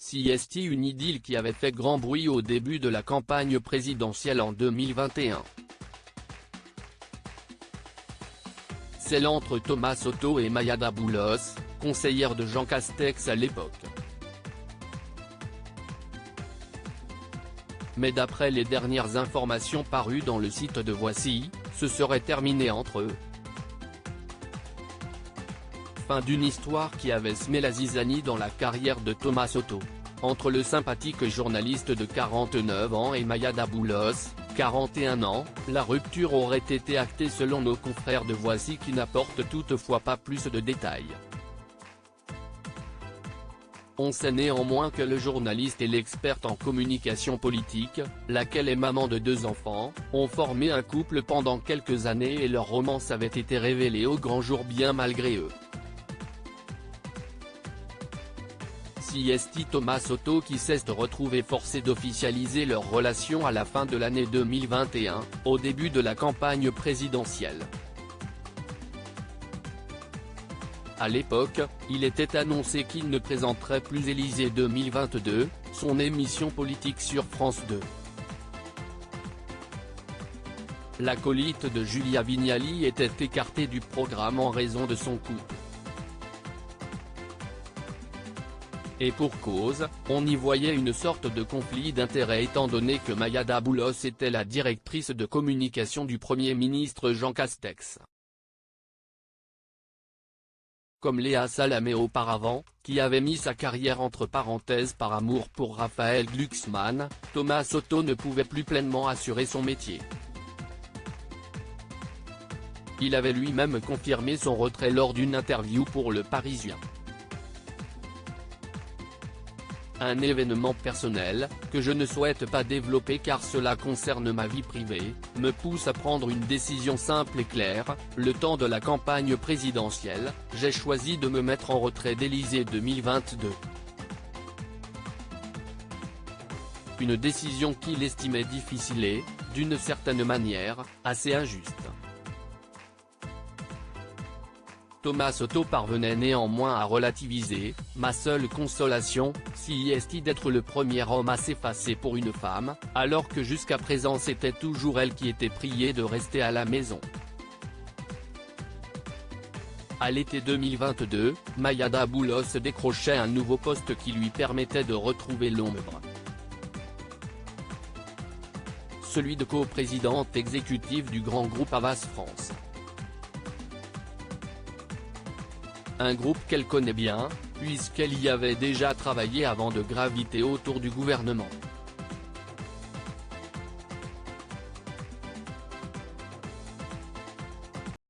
CST, une idylle qui avait fait grand bruit au début de la campagne présidentielle en 2021. Celle entre Thomas Soto et Maya Daboulos, conseillère de Jean Castex à l'époque. Mais d'après les dernières informations parues dans le site de Voici, ce serait terminé entre eux. Fin d'une histoire qui avait semé la zizanie dans la carrière de Thomas Soto. Entre le sympathique journaliste de 49 ans et Maya Daboulos, 41 ans, la rupture aurait été actée selon nos confrères de Voici qui n'apportent toutefois pas plus de détails. On sait néanmoins que le journaliste et l'experte en communication politique, laquelle est maman de 2 enfants, ont formé un couple pendant quelques années et leur romance avait été révélée au grand jour bien malgré eux. CST Thomas Soto qui s'est retrouvé forcé d'officialiser leur relation à la fin de l'année 2021, au début de la campagne présidentielle. À l'époque, il était annoncé qu'il ne présenterait plus Élysée 2022, son émission politique sur France 2. L'acolyte de Julia Vignali était écarté du programme en raison de son couple. Et pour cause, on y voyait une sorte de conflit d'intérêts étant donné que Maya Daboulos était la directrice de communication du Premier ministre Jean Castex. Comme Léa Salamé auparavant, qui avait mis sa carrière entre parenthèses par amour pour Raphaël Glucksmann, Thomas Soto ne pouvait plus pleinement assurer son métier. Il avait lui-même confirmé son retrait lors d'une interview pour Le Parisien. Un événement personnel, que je ne souhaite pas développer car cela concerne ma vie privée, me pousse à prendre une décision simple et claire, le temps de la campagne présidentielle, j'ai choisi de me mettre en retrait d'Élysée 2022. Une décision qu'il estimait difficile et, d'une certaine manière, assez injuste. Thomas Soto parvenait néanmoins à relativiser, ma seule consolation, si est d'être le premier homme à s'effacer pour une femme, alors que jusqu'à présent c'était toujours elle qui était priée de rester à la maison. À l'été 2022, Maya Daboulos décrochait un nouveau poste qui lui permettait de retrouver l'ombre. Celui de coprésidente exécutive du grand groupe Havas France. Un groupe qu'elle connaît bien, puisqu'elle y avait déjà travaillé avant de graviter autour du gouvernement.